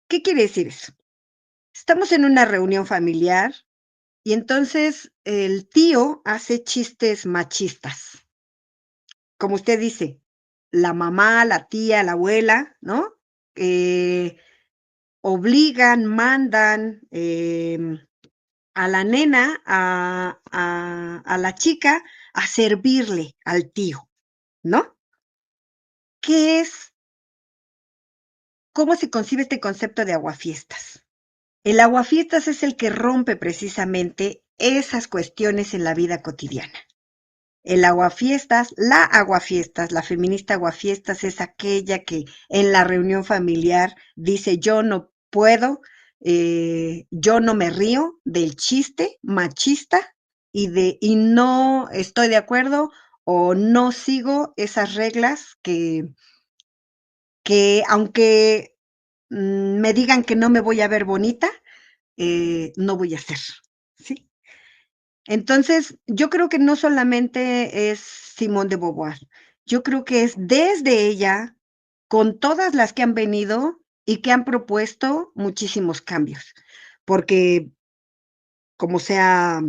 ¿Qué quiere decir eso? Estamos en una reunión familiar y entonces el tío hace chistes machistas. Como usted dice, la mamá, la tía, la abuela, ¿no? Obligan, mandan, a la nena, a la chica, a servirle al tío, ¿no? ¿Qué es? ¿Cómo se concibe este concepto de aguafiestas? El aguafiestas es el que rompe precisamente esas cuestiones en la vida cotidiana. La feminista aguafiestas es aquella que en la reunión familiar dice yo no puedo, yo no me río del chiste machista y no estoy de acuerdo o no sigo esas reglas que aunque me digan que no me voy a ver bonita, no voy a hacer, ¿sí? Entonces, yo creo que no solamente es Simone de Beauvoir, yo creo que es desde ella, con todas las que han venido y que han propuesto muchísimos cambios, porque como se ha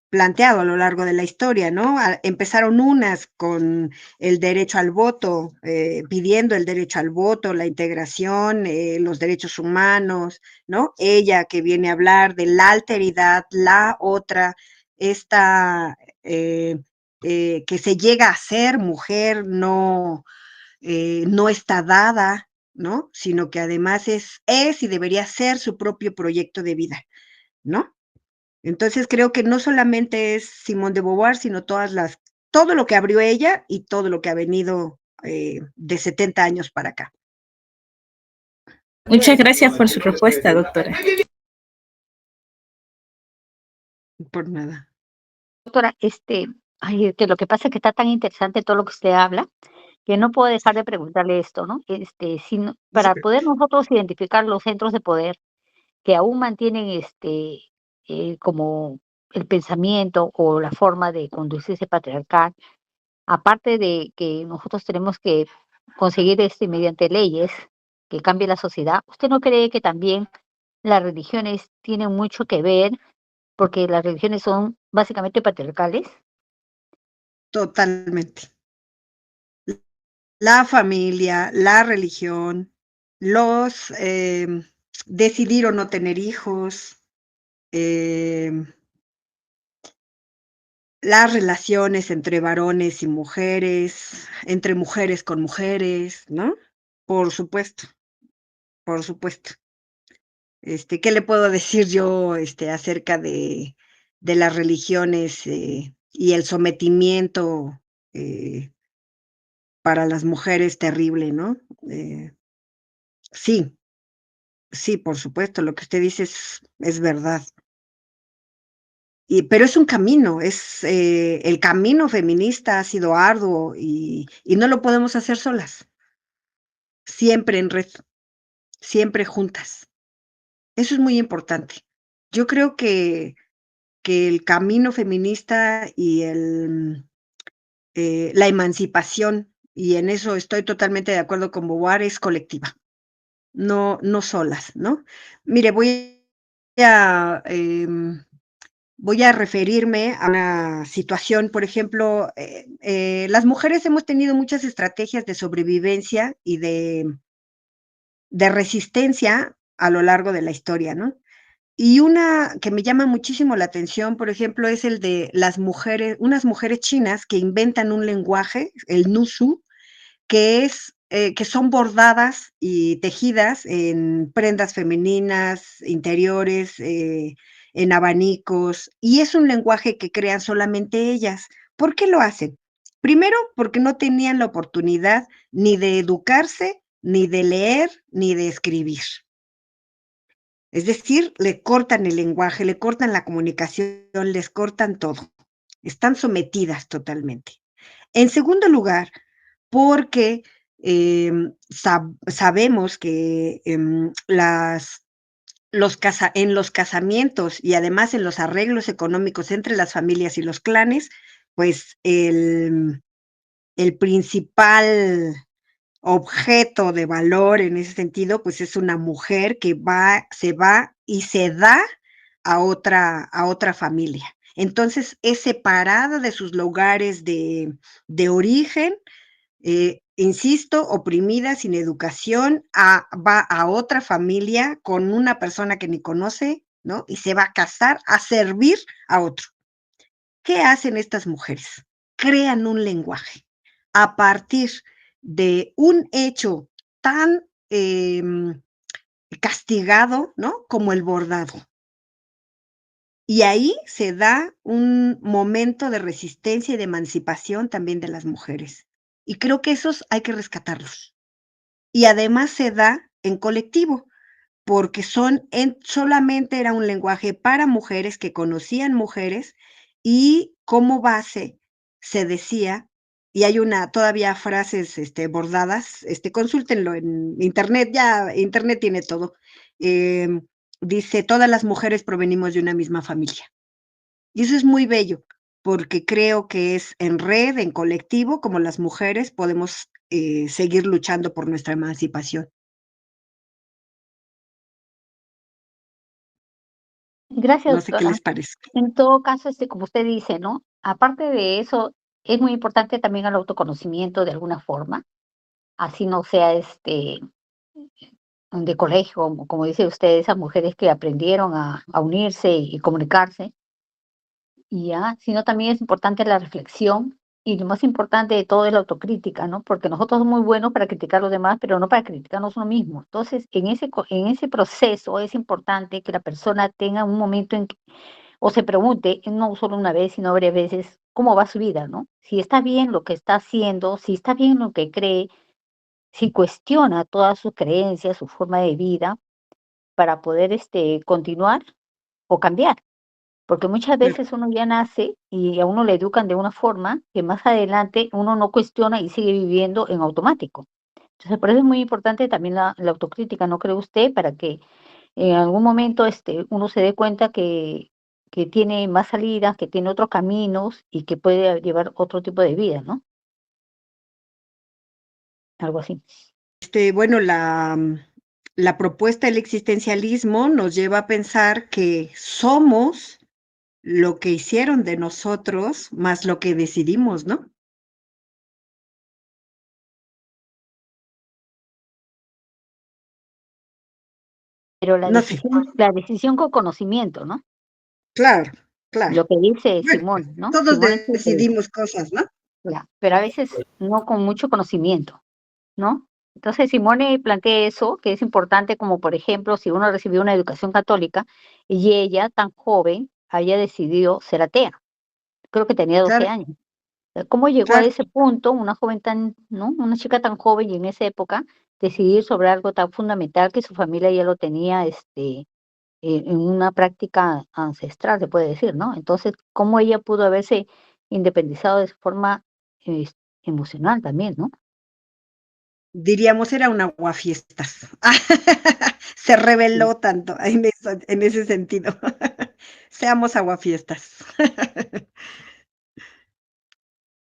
planteado a lo largo de la historia, ¿no? Empezaron unas con el derecho al voto, pidiendo el derecho al voto, la integración, los derechos humanos, ¿no? Ella que viene a hablar de la alteridad, la otra, esta que se llega a ser mujer, no está dada, ¿no? Sino que además es y debería ser su propio proyecto de vida, ¿no? Entonces creo que no solamente es Simone de Beauvoir, sino todo lo que abrió ella y todo lo que ha venido de 70 años para acá. Muchas gracias por su respuesta, doctora. Por nada. Doctora, ay, que lo que pasa es que está tan interesante todo lo que usted habla, que no puedo dejar de preguntarle esto, ¿no? No se Para preocupe. poder nosotros identificar los centros de poder que aún mantienen como el pensamiento o la forma de conducirse patriarcal, aparte de que nosotros tenemos que conseguir mediante leyes que cambie la sociedad, ¿usted no cree que también las religiones tienen mucho que ver porque las religiones son básicamente patriarcales? Totalmente. La familia, la religión, los decidir o no tener hijos, las relaciones entre varones y mujeres, entre mujeres con mujeres, ¿no? Por supuesto, por supuesto. ¿Qué le puedo decir yo, acerca de las religiones, y el sometimiento, eh, para las mujeres terrible, ¿no? Sí, Sí, por supuesto, lo que usted dice es verdad. Pero es un camino, el camino feminista ha sido arduo y no lo podemos hacer solas, siempre en red, siempre juntas. Eso es muy importante. Yo creo que el camino feminista y la emancipación, y en eso estoy totalmente de acuerdo con Beauvoir, es colectiva, no solas, ¿no? Mire, a, voy a referirme a una situación, por ejemplo, las mujeres hemos tenido muchas estrategias de sobrevivencia y de resistencia a lo largo de la historia, ¿no? Y una que me llama muchísimo la atención, por ejemplo, es el de las mujeres, unas mujeres chinas que inventan un lenguaje, el Nuzhu, que son bordadas y tejidas en prendas femeninas, interiores, en abanicos, y es un lenguaje que crean solamente ellas. ¿Por qué lo hacen? Primero, porque no tenían la oportunidad ni de educarse, ni de leer, ni de escribir. Es decir, le cortan el lenguaje, le cortan la comunicación, les cortan todo. Están sometidas totalmente. En segundo lugar, porque sabemos que en los casamientos y además en los arreglos económicos entre las familias y los clanes, pues el principal objeto de valor en ese sentido, pues es una mujer que se va y se da a otra familia. Entonces es separada de sus lugares de origen, insisto, oprimida, sin educación, va a otra familia con una persona que ni conoce, ¿no? Y se va a casar a servir a otro. ¿Qué hacen estas mujeres? Crean un lenguaje a partir de un hecho tan castigado, ¿no? Como el bordado. Y ahí se da un momento de resistencia y de emancipación también de las mujeres. Y creo que esos hay que rescatarlos. Y además se da en colectivo, porque solamente era un lenguaje para mujeres que conocían mujeres y como base se decía, y hay todavía frases bordadas, consúltenlo en internet, ya internet tiene todo. Dice, todas las mujeres provenimos de una misma familia. Y eso es muy bello, porque creo que es en red, en colectivo, como las mujeres podemos seguir luchando por nuestra emancipación. Gracias, No sé qué doctora. les parece. En todo caso, como usted dice, ¿no? Aparte de eso, es muy importante también el autoconocimiento de alguna forma, así no sea de colegio, como dice usted, esas mujeres que aprendieron a unirse y comunicarse, y ya, sino también es importante la reflexión y lo más importante de todo es la autocrítica, ¿no? Porque nosotros somos muy buenos para criticar a los demás, pero no para criticarnos uno mismo. Entonces, en ese proceso es importante que la persona tenga un momento en que, o se pregunte, no solo una vez, sino varias veces, cómo va su vida, ¿no? Si está bien lo que está haciendo, si está bien lo que cree, si cuestiona todas sus creencias, su forma de vida, para poder continuar o cambiar. Porque muchas veces uno ya nace y a uno le educan de una forma que más adelante uno no cuestiona y sigue viviendo en automático. Entonces, por eso es muy importante también la autocrítica, ¿no cree usted? Para que en algún momento uno se dé cuenta que tiene más salidas, que tiene otros caminos y que puede llevar otro tipo de vida, ¿no? Algo así. Bueno, la propuesta del existencialismo nos lleva a pensar que somos lo que hicieron de nosotros más lo que decidimos, ¿no? Pero No sé, la decisión con conocimiento, ¿no? claro, claro. Lo que dice Bueno, Simón, ¿no? todos Simón es el que, decidimos cosas, ¿no? ya, pero a veces no con mucho conocimiento, ¿no? Entonces Simone plantea eso, que es importante, como por ejemplo, si uno recibió una educación católica y ella, tan joven, haya decidido ser atea. Creo que tenía 12 Claro, años. ¿Cómo llegó a Claro. ese punto una joven tan, ¿no? Una chica tan joven y en esa época decidir sobre algo tan fundamental que su familia ya lo tenía, en una práctica ancestral, se puede decir, ¿no? Entonces, ¿cómo ella pudo haberse independizado de forma es- emocional también, ¿no? Diríamos era un aguafiestas. Se Sí. reveló tanto en ese sentido. Seamos aguafiestas.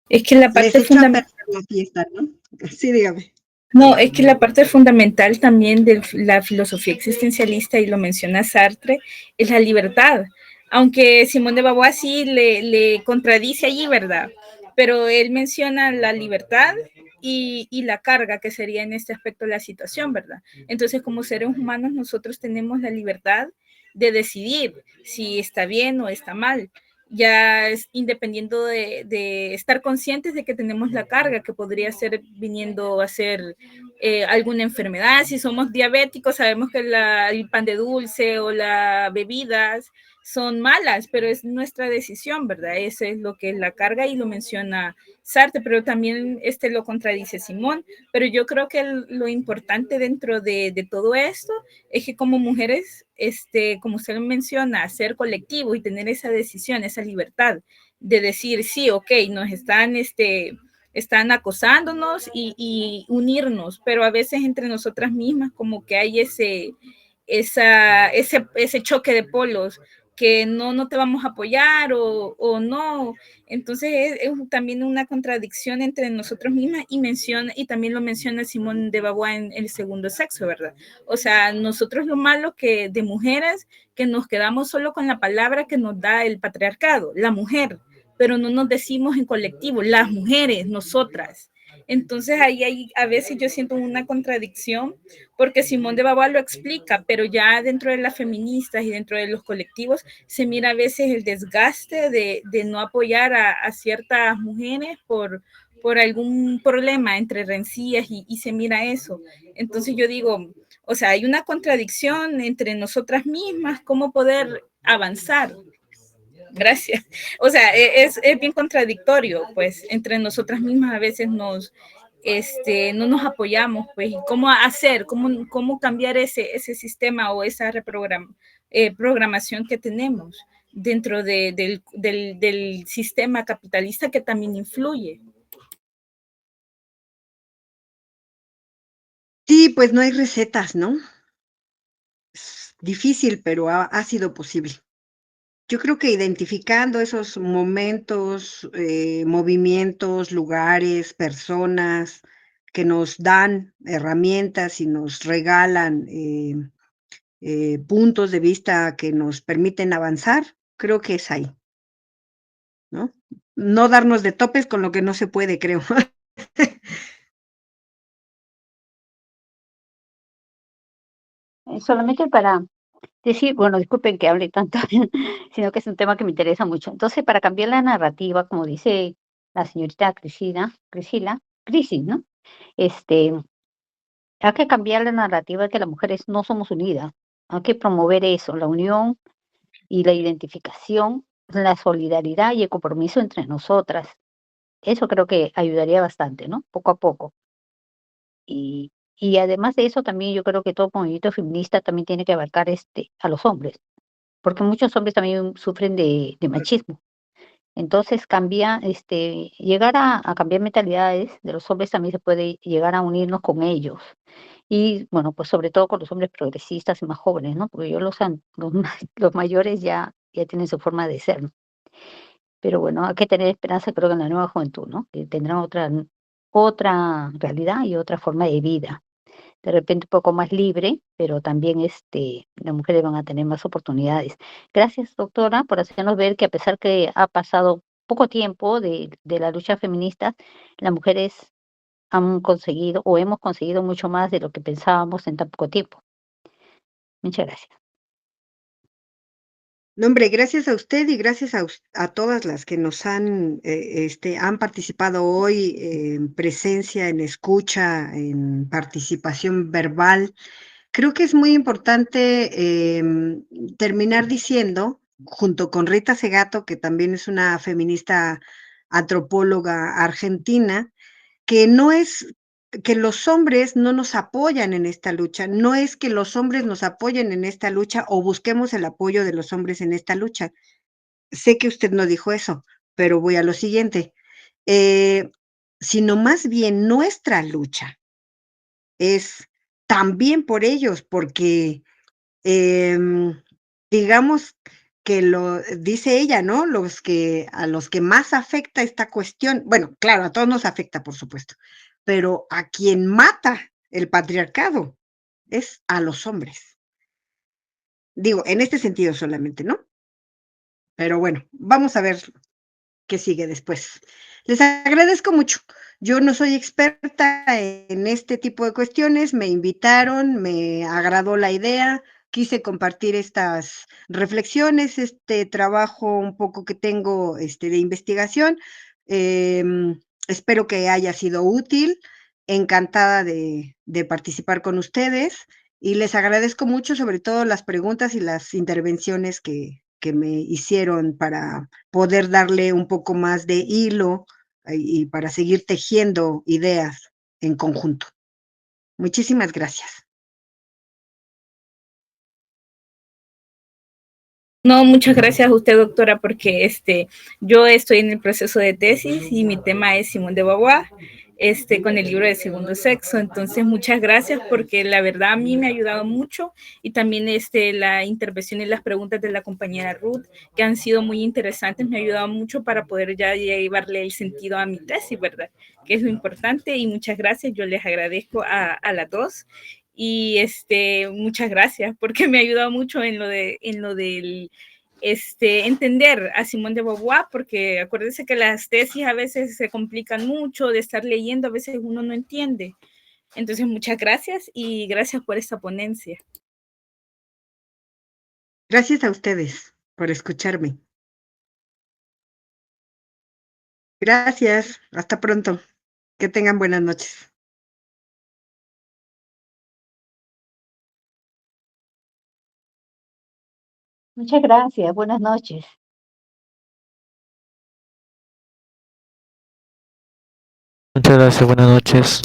Es que la Les parte echó a fundamental, perder la fiesta, ¿no? Sí, dígame. no, es que la parte fundamental también de la filosofía existencialista, y lo menciona Sartre, es la libertad. Aunque Simón de Beauvoir sí le contradice allí, ¿verdad? Pero él menciona la libertad y la carga, que sería en este aspecto la situación, ¿verdad? Entonces, como seres humanos, nosotros tenemos la libertad de decidir si está bien o está mal, ya es independiendo de estar conscientes de que tenemos la carga que podría ser viniendo a ser alguna enfermedad. Si somos diabéticos, sabemos que el pan de dulce o las bebidas son malas, pero es nuestra decisión, ¿verdad? Eso es lo que es la carga, y lo menciona Sartre, pero también lo contradice Simón. Pero yo creo que lo importante dentro de todo esto es que como mujeres, como usted lo menciona, ser colectivo y tener esa decisión, esa libertad de decir, sí, ok, nos están acosándonos y unirnos, pero a veces entre nosotras mismas como que hay ese choque de polos, que no te vamos a apoyar o no. Entonces es también una contradicción entre nosotros mismas, y también lo menciona Simón de Beauvoir en El segundo sexo, ¿verdad? O sea, nosotros lo malo que de mujeres, que nos quedamos solo con la palabra que nos da el patriarcado, la mujer, pero no nos decimos en colectivo, las mujeres, nosotras. Entonces ahí a veces yo siento una contradicción, porque Simón de Beauvoir lo explica, pero ya dentro de las feministas y dentro de los colectivos se mira a veces el desgaste de no apoyar a ciertas mujeres por algún problema entre rencillas, y se mira eso. Entonces yo digo, o sea, hay una contradicción entre nosotras mismas, cómo poder avanzar. Gracias. O sea, es bien contradictorio, pues, entre nosotras mismas a veces no nos apoyamos, pues, y cómo hacer, cómo cambiar ese sistema o esa programación que tenemos dentro del sistema capitalista, que también influye. Sí, pues no hay recetas, ¿no? Es difícil, pero ha sido posible. Yo creo que identificando esos momentos, movimientos, lugares, personas que nos dan herramientas y nos regalan, puntos de vista que nos permiten avanzar, creo que es ahí, ¿no? No darnos de topes con lo que no se puede, creo. Solamente para decir, bueno, disculpen que hable tanto, sino que es un tema que me interesa mucho. Entonces, para cambiar la narrativa, como dice la señorita Crisis, ¿no? Este, hay que cambiar la narrativa de que las mujeres no somos unidas. Hay que promover eso, la unión y la identificación, la solidaridad y el compromiso entre nosotras. Eso creo que ayudaría bastante, ¿no? Poco a poco. Y además de eso, también yo creo que todo movimiento feminista también tiene que abarcar a los hombres, porque muchos hombres también sufren de machismo. Entonces, llegar a cambiar mentalidades de los hombres, también se puede llegar a unirnos con ellos. Y bueno, pues sobre todo con los hombres progresistas y más jóvenes, ¿no? Porque los mayores ya tienen su forma de ser, ¿no? Pero bueno, hay que tener esperanza, creo que en la nueva juventud, ¿no? Que tendrán otra realidad y otra forma de vida. De repente un poco más libre, pero también las mujeres van a tener más oportunidades. Gracias, doctora, por hacernos ver que a pesar que ha pasado poco tiempo de la lucha feminista, las mujeres han conseguido o hemos conseguido mucho más de lo que pensábamos en tan poco tiempo. Muchas gracias. No, hombre, gracias a usted y gracias a todas las que nos han participado hoy en presencia, en escucha, en participación verbal. Creo que es muy importante terminar diciendo, junto con Rita Segato, que también es una feminista antropóloga argentina, que no es que los hombres no nos apoyan en esta lucha, no es que los hombres nos apoyen en esta lucha o busquemos el apoyo de los hombres en esta lucha. Sé que usted no dijo eso, pero voy a lo siguiente, sino más bien nuestra lucha es también por ellos, porque digamos que lo dice ella, ¿no? A los que más afecta esta cuestión, bueno, claro, a todos nos afecta, por supuesto, pero a quien mata el patriarcado es a los hombres. Digo, en este sentido solamente, ¿no? Pero bueno, vamos a ver qué sigue después. Les agradezco mucho. Yo no soy experta en este tipo de cuestiones, me invitaron, me agradó la idea, quise compartir estas reflexiones, este trabajo un poco que tengo de investigación. Espero que haya sido útil, encantada de participar con ustedes y les agradezco mucho, sobre todo las preguntas y las intervenciones que me hicieron para poder darle un poco más de hilo y para seguir tejiendo ideas en conjunto. Muchísimas gracias. No, muchas gracias a usted, doctora, porque yo estoy en el proceso de tesis y mi tema es Simone de Beauvoir, con el libro de Segundo Sexo. Entonces, muchas gracias porque la verdad a mí me ha ayudado mucho y también la intervención y las preguntas de la compañera Ruth, que han sido muy interesantes, me ha ayudado mucho para poder ya llevarle el sentido a mi tesis, ¿verdad? Que es lo importante y muchas gracias. Yo les agradezco a las dos. Y muchas gracias porque me ha ayudado mucho en lo del entender a Simone de Beauvoir, porque acuérdense que las tesis a veces se complican mucho de estar leyendo, a veces uno no entiende. Entonces, muchas gracias y gracias por esta ponencia. Gracias a ustedes por escucharme. Gracias, hasta pronto. Que tengan buenas noches. Muchas gracias, buenas noches. Muchas gracias, buenas noches.